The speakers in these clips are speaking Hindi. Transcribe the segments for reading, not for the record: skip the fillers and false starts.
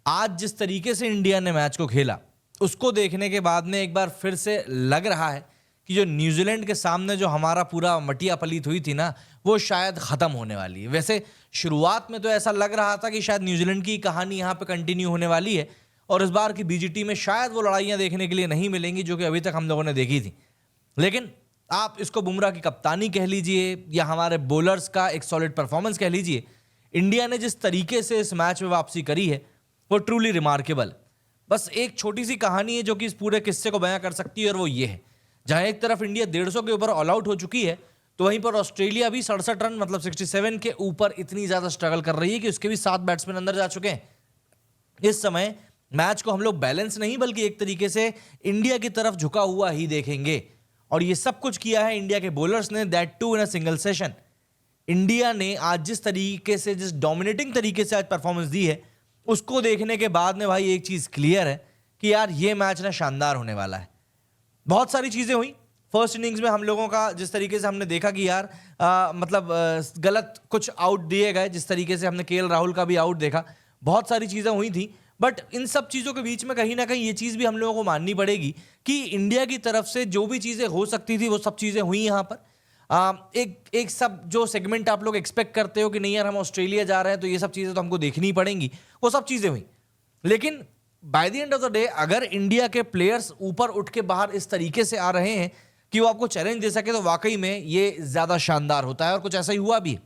आज जिस तरीके से इंडिया ने मैच को खेला, उसको देखने के बाद में एक बार फिर से लग रहा है कि जो न्यूजीलैंड के सामने जो हमारा पूरा मटिया पलीत हुई थी ना, वो शायद ख़त्म होने वाली है। वैसे शुरुआत में तो ऐसा लग रहा था कि शायद न्यूजीलैंड की कहानी यहाँ पे कंटिन्यू होने वाली है और इस बार की बीजीटी में शायद वो लड़ाइयाँ देखने के लिए नहीं मिलेंगी जो कि अभी तक हम लोगों ने देखी थी। लेकिन आप इसको बुमराह की कप्तानी कह लीजिए या हमारे बॉलर्स का एक सॉलिड परफॉर्मेंस कह लीजिए, इंडिया ने जिस तरीके से इस मैच में वापसी करी है वो ट्रूली रिमार्केबल। बस एक छोटी सी कहानी है जो कि इस पूरे किस्से को बयां कर सकती है और वो ये है, जहां एक तरफ इंडिया 150 के ऊपर ऑल आउट हो चुकी है तो वहीं पर ऑस्ट्रेलिया भी 67 रन मतलब 67 के ऊपर इतनी ज्यादा स्ट्रगल कर रही है कि उसके भी 7 बैट्समैन अंदर जा चुके हैं। इस समय मैच को हम लोग बैलेंस नहीं बल्कि एक तरीके से इंडिया की तरफ झुका हुआ ही देखेंगे और ये सब कुछ किया है इंडिया के बॉलर्स ने, that too in a single session. India ने आज जिस तरीके से, जिस डोमिनेटिंग तरीके से आज परफॉर्मेंस दी है, उसको देखने के बाद में भाई एक चीज क्लियर है कि यार ये मैच ना शानदार होने वाला है। बहुत सारी चीजें हुई फर्स्ट इनिंग्स में, हम लोगों का जिस तरीके से हमने देखा कि यार गलत कुछ आउट दिए गए, जिस तरीके से हमने केएल राहुल का भी आउट देखा, बहुत सारी चीजें हुई थी। बट इन सब चीजों के बीच में कहीं ना कहीं ये चीज भी हम लोगों को माननी पड़ेगी कि इंडिया की तरफ से जो भी चीजें हो सकती थी वो सब चीजें हुई यहाँ पर। एक सब जो सेगमेंट आप लोग एक्सपेक्ट करते हो कि नहीं यार हम ऑस्ट्रेलिया जा रहे हैं तो ये सब चीजें तो हमको देखनी पड़ेंगी, वो सब चीजें हुई। लेकिन by the end of the day अगर इंडिया के प्लेयर्स ऊपर उठ के बाहर इस तरीके से आ रहे हैं कि वो आपको चैलेंज दे सके तो वाकई में ये ज्यादा शानदार होता है और कुछ ऐसा ही हुआ भी।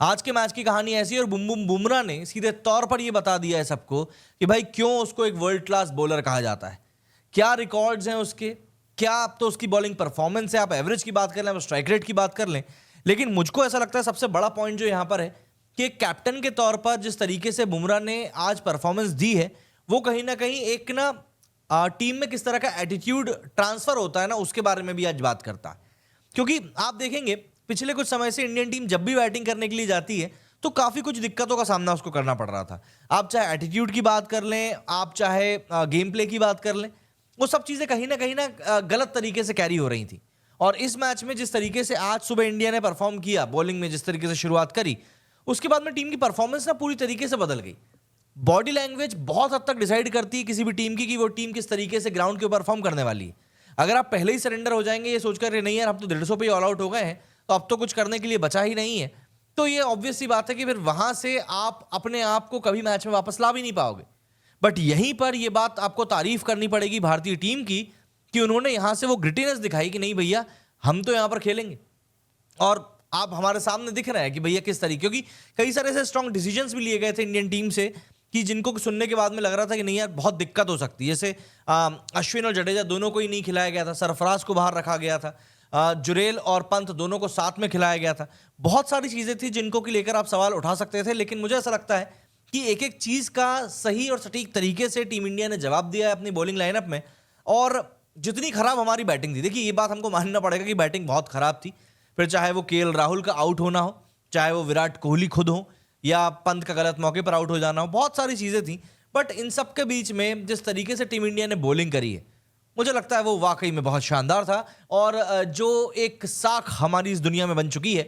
आज के मैच की कहानी ऐसी है और बुमराह ने सीधे तौर पर ये बता दिया है सबको कि भाई क्यों उसको एक वर्ल्ड क्लास बॉलर कहा जाता है, क्या रिकॉर्ड्स हैं उसके, क्या आप तो उसकी बॉलिंग परफॉर्मेंस है, आप एवरेज की बात कर लें, आप स्ट्राइक रेट की बात कर लें। लेकिन मुझको ऐसा लगता है सबसे बड़ा पॉइंट जो यहां पर है कि एक कैप्टन के तौर पर जिस तरीके से बुमराह ने आज परफॉर्मेंस दी है वो कहीं ना कहीं एक टीम में किस तरह का एटीट्यूड ट्रांसफर होता है ना, उसके बारे में भी आज बात करता है। क्योंकि आप देखेंगे पिछले कुछ समय से इंडियन टीम जब भी बैटिंग करने के लिए जाती है तो काफी कुछ दिक्कतों का सामना उसको करना पड़ रहा था। आप चाहे एटीट्यूड की बात कर लें, आप चाहे गेम प्ले की बात कर लें, वो सब चीजें कहीं ना गलत तरीके से कैरी हो रही थी। और इस मैच में जिस तरीके से आज सुबह इंडिया ने परफॉर्म किया, बॉलिंग में जिस तरीके से शुरुआत करी, उसके बाद में टीम की परफॉर्मेंस ना पूरी तरीके से बदल गई। बॉडी लैंग्वेज बहुत हद तक डिसाइड करती है किसी भी टीम की कि वो टीम किस तरीके से ग्राउंड के ऊपर परफॉर्म करने वाली है। अगर आप पहले ही सरेंडर हो जाएंगे ये सोचकर नहीं यार हम तो 150 पे ऑल आउट हो गए हैं तो अब तो कुछ करने के लिए बचा ही नहीं है, तो ये ऑब्वियस सी बात है कि फिर वहां से आप अपने आप को कभी मैच में वापस ला भी नहीं पाओगे। बट यहीं पर ये बात आपको तारीफ करनी पड़ेगी भारतीय टीम की कि उन्होंने यहां से वो ग्रिटीनेस दिखाई कि नहीं भैया हम तो यहां पर खेलेंगे और आप हमारे सामने दिख रहे हैं कि भैया किस तरीके, क्योंकि कई सारे ऐसे स्ट्रॉन्ग डिसीजंस भी लिए गए थे इंडियन टीम से कि जिनको सुनने के बाद में लग रहा था कि नहीं यार बहुत दिक्कत हो सकती है। जैसे अश्विन और जडेजा दोनों को ही नहीं खिलाया गया था, सरफराज को बाहर रखा गया था, जुरेल और पंत दोनों को साथ में खिलाया गया था। बहुत सारी चीजें थी जिनको कि लेकर आप सवाल उठा सकते थे, लेकिन मुझे ऐसा लगता है कि एक एक चीज का सही और सटीक तरीके से टीम इंडिया ने जवाब दिया है अपनी बॉलिंग लाइनअप में। और जितनी खराब हमारी बैटिंग थी, देखिए ये बात हमको मानना पड़ेगा कि बैटिंग बहुत खराब थी, फिर चाहे वो केएल राहुल का आउट होना हो, चाहे वो विराट कोहली खुद हो या पंत का गलत मौके पर आउट हो जाना हो, बहुत सारी चीजें थी। बट इन सब के बीच में जिस तरीके से टीम इंडिया ने बॉलिंग करी है मुझे लगता है वो वाकई में बहुत शानदार था। और जो एक साख हमारी इस दुनिया में बन चुकी है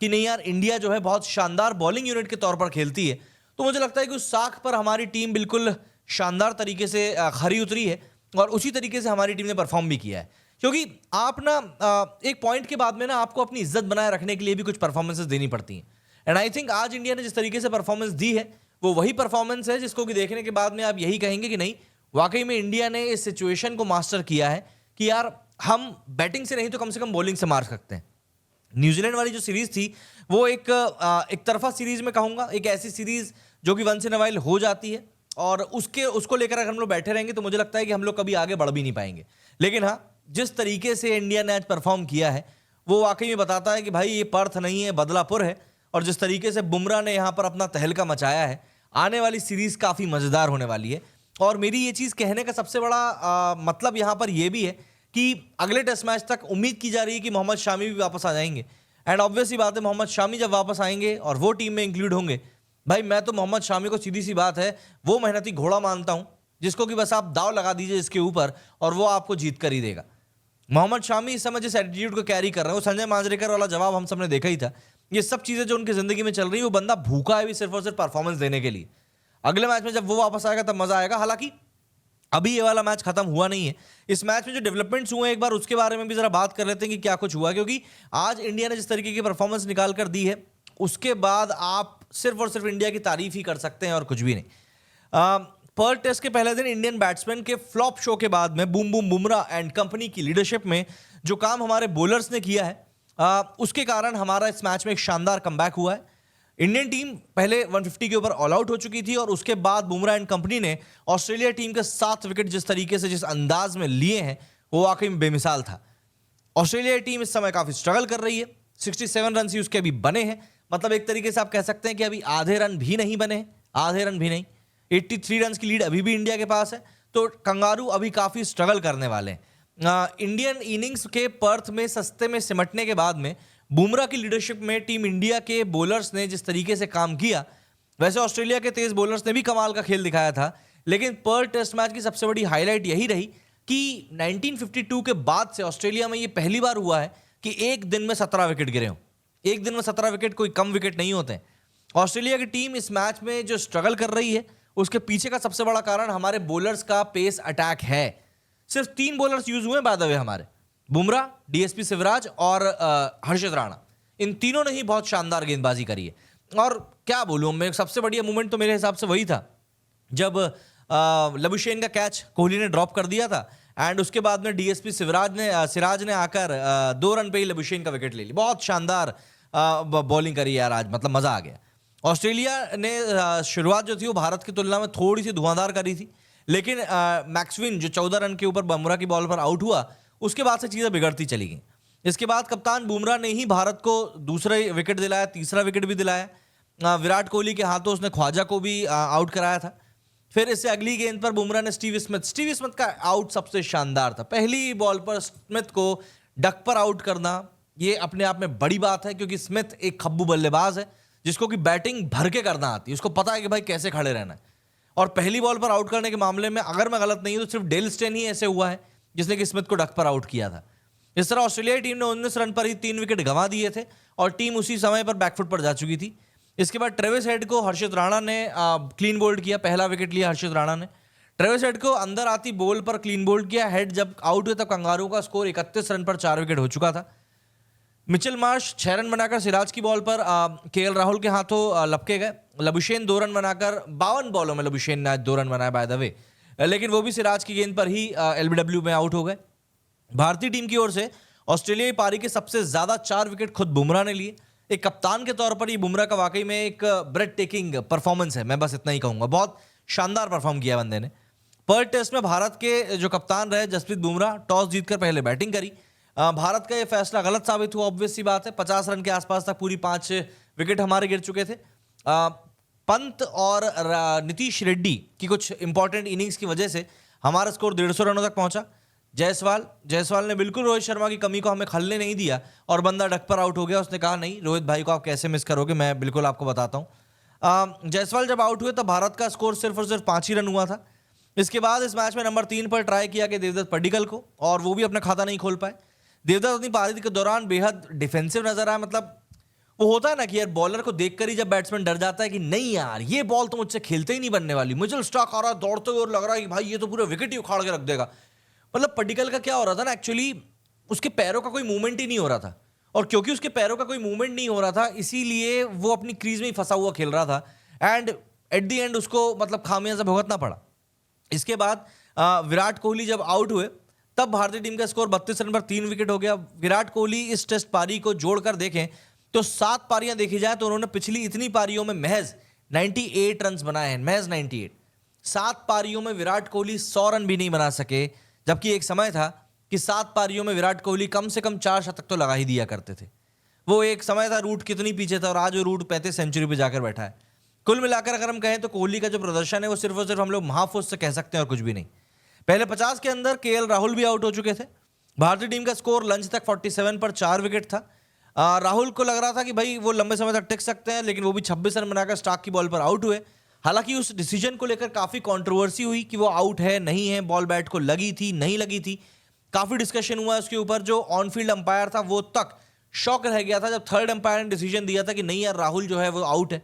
कि नहीं यार इंडिया जो है बहुत शानदार बॉलिंग यूनिट के तौर पर खेलती है, तो मुझे लगता है कि उस साख पर हमारी टीम बिल्कुल शानदार तरीके से खरी उतरी है और उसी तरीके से हमारी टीम ने परफॉर्म भी किया है। क्योंकि आप एक पॉइंट के बाद में आपको अपनी इज्जत बनाए रखने के लिए भी कुछ परफॉर्मेंसेस देनी पड़ती हैं। एंड आई थिंक आज इंडिया ने जिस तरीके से परफॉर्मेंस दी है वो वही परफॉर्मेंस है जिसको कि देखने के बाद में आप यही कहेंगे कि नहीं वाकई में इंडिया ने इस सिचुएशन को मास्टर किया है कि यार हम बैटिंग से नहीं तो कम से कम बॉलिंग से मार सकते हैं। न्यूजीलैंड वाली जो सीरीज थी वो एक तरफा सीरीज में कहूंगा, एक ऐसी सीरीज जो कि वंस इन अ वाइल हो जाती है और उसको लेकर अगर हम लोग बैठे रहेंगे तो मुझे लगता है कि हम लोग कभी आगे बढ़ भी नहीं पाएंगे। लेकिन हाँ, जिस तरीके से इंडिया ने आज परफॉर्म किया है वो वाकई में बताता है कि भाई ये पर्थ नहीं है बदलापुर है। और जिस तरीके से बुमराह ने यहाँ पर अपना तहलका मचाया है, आने वाली सीरीज काफी मजेदार होने वाली है। और मेरी ये चीज कहने का सबसे बड़ा मतलब यहाँ पर यह भी है कि अगले टेस्ट मैच तक उम्मीद की जा रही है कि मोहम्मद शामी भी वापस आ जाएंगे। एंड ऑब्वियस ही बात है मोहम्मद शामी जब वापस आएंगे और वो टीम में इंक्लूड होंगे, भाई मैं तो मोहम्मद शामी को सीधी सी बात है वो मेहनती घोड़ा मानता हूं जिसको कि बस आप दाव लगा दीजिए इसके ऊपर और वो आपको जीत कर ही देगा। मोहम्मद शामी इस समय जिस एटीट्यूड को कैरी कर रहे हैं, वो संजय मांजरेकर वाला जवाब हम सबने देखा ही था। ये सब चीजें जो उनकी जिंदगी में चल रही है वो बंदा भूखा है भी सिर्फ और सिर्फ परफॉर्मेंस देने के लिए। अगले मैच में जब वो वापस आएगा तब मजा आएगा। हालांकि अभी ये वाला मैच खत्म हुआ नहीं है। इस मैच में जो डेवलपमेंट्स हुए हैं एक बार उसके बारे में भी जरा बात कर लेते हैं कि क्या कुछ हुआ, क्योंकि आज इंडिया ने जिस तरीके की परफॉर्मेंस निकाल कर दी है उसके बाद आप सिर्फ और सिर्फ इंडिया की तारीफ ही कर सकते हैं और कुछ भी नहीं। पर्ल टेस्ट के पहले दिन इंडियन बैट्समैन के फ्लॉप शो के बाद में boom boom Bumrah and company की लीडरशिप में जो काम हमारे बॉलर्स ने किया है उसके कारण हमारा इस मैच में एक शानदार कमबैक हुआ है। इंडियन टीम पहले 150 के ऊपर ऑल आउट हो चुकी थी और उसके बाद बुमराह एंड कंपनी ने ऑस्ट्रेलिया टीम के 7 विकेट जिस तरीके से जिस अंदाज में लिए हैं वो वाकई में बेमिसाल था। ऑस्ट्रेलिया टीम इस समय काफी स्ट्रगल कर रही है। 67 रन ही उसके अभी बने हैं, मतलब एक तरीके से आप कह सकते हैं कि अभी आधे रन भी नहीं बने हैं, आधे रन भी नहीं। 83 रन की लीड अभी भी इंडिया के पास है, तो कंगारू अभी काफी स्ट्रगल करने वाले हैं। इंडियन इनिंग्स के पर्थ में सस्ते में सिमटने के बाद में बुमराह की लीडरशिप में टीम इंडिया के बॉलर्स ने जिस तरीके से काम किया, वैसे ऑस्ट्रेलिया के तेज बॉलर्स ने भी कमाल का खेल दिखाया था, लेकिन पर्ल टेस्ट मैच की सबसे बड़ी हाईलाइट यही रही कि 1952 के बाद से ऑस्ट्रेलिया में ये पहली बार हुआ है कि एक दिन में 17 विकेट गिरे हों। एक दिन में 17 विकेट कोई कम विकेट नहीं होते हैं। ऑस्ट्रेलिया की टीम इस मैच में जो स्ट्रगल कर रही है उसके पीछे का सबसे बड़ा कारण हमारे बॉलर्स का पेस अटैक है। सिर्फ 3 बॉलर्स यूज हुए बाय द वे हमारे, बुमराह, डीएसपी शिवराज और हर्षित राणा। इन तीनों ने ही बहुत शानदार गेंदबाजी करी है। और क्या बोलूं मैं, सबसे बढ़िया मूवमेंट तो मेरे हिसाब से वही था जब लबुशेन का कैच कोहली ने ड्रॉप कर दिया था एंड उसके बाद में डीएसपी सिराज ने आकर 2 रन पे ही लबुशेन का विकेट ले ली। बहुत शानदार बॉलिंग करी यार आज, मतलब मजा आ गया। ऑस्ट्रेलिया ने शुरुआत जो थी वो भारत की तुलना में थोड़ी सी धुआंधार करी थी, लेकिन मैक्सविन जो 14 रन के ऊपर बुमराह की बॉल पर आउट हुआ उसके बाद से चीजें बिगड़ती चली गई। इसके बाद कप्तान बुमराह ने ही भारत को दूसरा विकेट दिलाया, तीसरा विकेट भी दिलाया। विराट कोहली के हाथों उसने ख्वाजा को भी आउट कराया था। फिर इससे अगली गेंद पर बुमराह ने स्टीव स्मिथ का आउट सबसे शानदार था। पहली बॉल पर स्मिथ को डक पर आउट करना ये अपने आप में बड़ी बात है, क्योंकि स्मिथ एक खब्बू बल्लेबाज है जिसको कि बैटिंग भर के करना आती है, उसको पता है कि भाई कैसे खड़े रहना है। और पहली बॉल पर आउट करने के मामले में अगर मैं गलत नहीं हूं तो सिर्फ डेल स्टेन ही ऐसे हुआ है जिसने कि स्मिथ को डक पर आउट किया था। इस तरह ऑस्ट्रेलियाई टीम ने 19 रन पर ही 3 विकेट गंवा दिए थे और टीम उसी समय पर बैकफुट पर जा चुकी थी। इसके बाद ट्रेविस हेड को हर्षित राणा ने क्लीन बोल्ड किया, पहला विकेट लिया हर्षित राणा ने। ट्रेविस हेड को अंदर आती बॉल पर क्लीन बोल्ड किया। हेड जब आउट हुए तब कंगारू का स्कोर 31 रन पर 4 विकेट हो चुका था। मिचेल मार्श 6 रन बनाकर सिराज की बॉल पर केएल राहुल के हाथों लपके गए। लबुशेन 2 रन बनाकर 52 बॉलों में लबुशेन ने आज 2 रन बनाए बाय द वे, लेकिन वो भी सिराज की गेंद पर ही एलबीडब्ल्यू में आउट हो गए। भारतीय टीम की ओर से ऑस्ट्रेलियाई पारी के सबसे ज्यादा 4 विकेट खुद बुमराह ने लिए। एक कप्तान के तौर पर ये बुमराह का वाकई में एक ब्रेड टेकिंग परफॉर्मेंस है, मैं बस इतना ही कहूंगा। बहुत शानदार परफॉर्म किया बंदे ने। पर्ल टेस्ट में भारत के जो कप्तान रहे जसप्रीत बुमराह टॉस जीतकर पहले बैटिंग करी। भारत का ये फैसला गलत साबित हुआ, ऑब्वियस सी बात है। 50 रन के आसपास तक पूरी 5 विकेट हमारे गिर चुके थे। पंत और नीतीश रेड्डी की कुछ इंपॉर्टेंट इनिंग्स की वजह से हमारा स्कोर 150 रनों तक पहुंचा। जायसवाल ने बिल्कुल रोहित शर्मा की कमी को हमें खलने नहीं दिया और बंदा डक पर आउट हो गया। उसने कहा नहीं, रोहित भाई को आप कैसे मिस करोगे, मैं बिल्कुल आपको बताता हूं। जायसवाल जब आउट हुए तब भारत का स्कोर सिर्फ और सिर्फ 5 ही रन हुआ था। इसके बाद इस मैच में नंबर 3 पर ट्राई किया कि देवदत्त पड्डीकल को, और वो भी अपना खाता नहीं खोल पाए। देवदत्त अपनी पारी के दौरान बेहद डिफेंसिव नजर आया। मतलब वो होता है ना कि यार बॉलर को देखकर ही जब बैट्समैन डर जाता है कि नहीं यार ये बॉल तो मुझसे खेलते ही नहीं बनने वाली, मिचेल स्टार्क आ रहा है दौड़ते हुए और लग रहा है कि भाई ये तो पूरे विकेट ही उखाड़ के रख देगा। मतलब पड्डीकल का क्या हो रहा था ना, एक्चुअली उसके पैरों का कोई मूवमेंट ही नहीं हो रहा था, और क्योंकि उसके पैरों का कोई मूवमेंट नहीं हो रहा था इसीलिए वो अपनी क्रीज में ही फंसा हुआ खेल रहा था एंड एट द एंड उसको मतलब खामियाजा भुगतना पड़ा। इसके बाद विराट कोहली जब आउट हुए तब भारतीय टीम का स्कोर 32 रन पर 3 विकेट हो गया। विराट कोहली इस टेस्ट पारी को जोड़कर देखें तो 7 पारियां देखी जाए तो उन्होंने पिछली इतनी पारियों में महज 98 रन बनाए हैं, महज 98। 7 पारियों में विराट कोहली 100 रन भी नहीं बना सके, जबकि एक समय था कि 7 पारियों में विराट कोहली कम से कम 4 शतक तो लगा ही दिया करते थे। वो एक समय था, रूट कितनी पीछे था और आज वो रूट 35 सेंचुरी पे जाकर बैठा है। कुल मिलाकर अगर हम कहें तो कोहली का जो प्रदर्शन है वो सिर्फ और सिर्फ हम लोग महाफुज से कह सकते हैं और कुछ भी नहीं। पहले 50 के अंदर केएल राहुल भी आउट हो चुके थे। भारतीय टीम का स्कोर लंच तक 47 पर 4 विकेट था। राहुल को लग रहा था कि भाई वो लंबे समय तक टिक सकते हैं, लेकिन वो भी 26 रन बनाकर स्टार्क की बॉल पर आउट हुए। हालांकि उस डिसीजन को लेकर काफी कंट्रोवर्सी हुई कि वो आउट है नहीं है, बॉल बैट को लगी थी नहीं लगी थी, काफी डिस्कशन हुआ उसके ऊपर। जो ऑन फील्ड अंपायर था वो तक शॉक रह गया था जब थर्ड अंपायर ने डिसीजन दिया था कि नहीं यार राहुल जो है वो आउट है।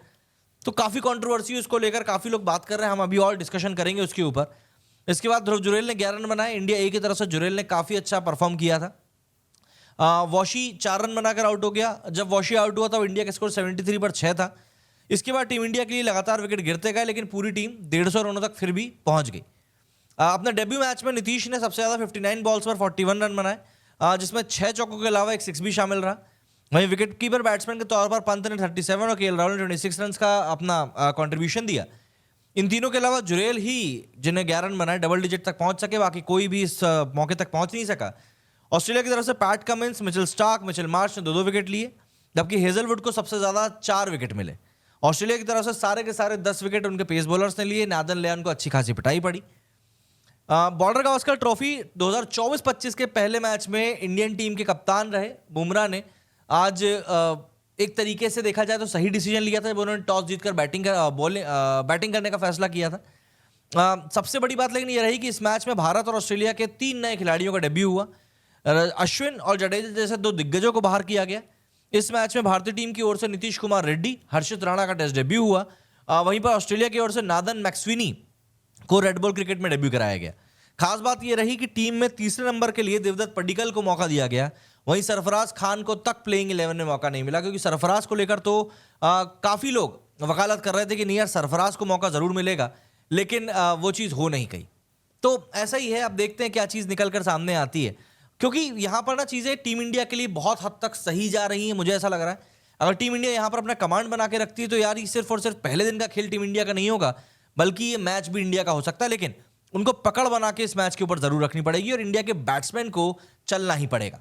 तो काफ़ी कंट्रोवर्सी उसको लेकर, काफ़ी लोग बात कर रहे हैं, हम अभी और डिस्कशन करेंगे उसके ऊपर। इसके बाद ध्रुव जुरेल ने 11 रन बनाए, इंडिया ए की तरफ से जुरेल ने काफ़ी अच्छा परफॉर्म किया था। वॉशी 4 रन बनाकर आउट हो गया। जब वॉशी आउट हुआ था इंडिया का स्कोर 73 पर 6 था। इसके बाद टीम इंडिया के लिए लगातार विकेट गिरते गए, लेकिन पूरी टीम 150 रनों तक फिर भी पहुंच गई। अपने डेब्यू मैच में नीतीश ने सबसे ज़्यादा 59 बॉल्स पर 41 रन बनाए, जिसमें 6 चौकों के अलावा एक 6 भी शामिल रहा। वहीं विकेट कीपर बैट्समैन के तौर पर पंत ने 37 और केएल राहुल ने 26 रन का अपना कंट्रीब्यूशन दिया। इन तीनों के अलावा जुरेल ही जिन्हें 11 रन बनाए डबल डिजिट तक पहुंच सके, बाकी कोई भी इस मौके तक पहुंच नहीं सका। ऑस्ट्रेलिया की तरफ से PAT Cummins, Mitchell Starc, Mitchell Marsh ने 2-2 विकेट लिए, जबकि हेजलवुड को सबसे ज़्यादा 4 विकेट मिले। ऑस्ट्रेलिया की तरफ से सारे के सारे 10 विकेट उनके पेस बॉलर्स ने लिए। नादन लियान को अच्छी खासी पिटाई पड़ी। बॉर्डर गावस्कर ट्रॉफी 2024-25 के पहले मैच में इंडियन टीम के कप्तान रहे बुमराह ने आज एक तरीके से देखा जाए तो सही डिसीजन लिया था जब उन्होंने टॉस जीतकर बैटिंग करने का फैसला किया था। सबसे बड़ी बात लेकिन ये रही कि इस मैच में भारत और ऑस्ट्रेलिया के 3 नए खिलाड़ियों का डेब्यू हुआ। अश्विन और जडेजा जैसे 2 दिग्गजों को बाहर किया गया। इस मैच में भारतीय टीम की ओर से नीतीश कुमार रेड्डी, हर्षित राणा का टेस्ट डेब्यू हुआ। वहीं पर ऑस्ट्रेलिया की ओर से नादन मैक्सविनी को रेड बॉल क्रिकेट में डेब्यू कराया गया। खास बात यह रही कि टीम में तीसरे नंबर के लिए देवदत्त पड्डीकल को मौका दिया गया। वहीं सरफराज खान को तक प्लेइंग 11 में मौका नहीं मिला, क्योंकि सरफराज को लेकर तो काफ़ी लोग वकालत कर रहे थे कि नहीं यार सरफराज को मौका ज़रूर मिलेगा, लेकिन वो चीज़ हो नहीं गई। तो ऐसा ही है, अब देखते हैं क्या चीज़ निकल कर सामने आती है, क्योंकि यहाँ पर ना चीज़ें टीम इंडिया के लिए बहुत हद तक सही जा रही हैं। मुझे ऐसा लग रहा है अगर टीम इंडिया यहाँ पर अपना कमांड बना के रखती है तो यार ये सिर्फ और सिर्फ पहले दिन का खेल टीम इंडिया का नहीं होगा, बल्कि ये मैच भी इंडिया का हो सकता है। लेकिन उनको पकड़ बना के इस मैच के ऊपर जरूर रखनी पड़ेगी और इंडिया के बैट्समैन को चलना ही पड़ेगा।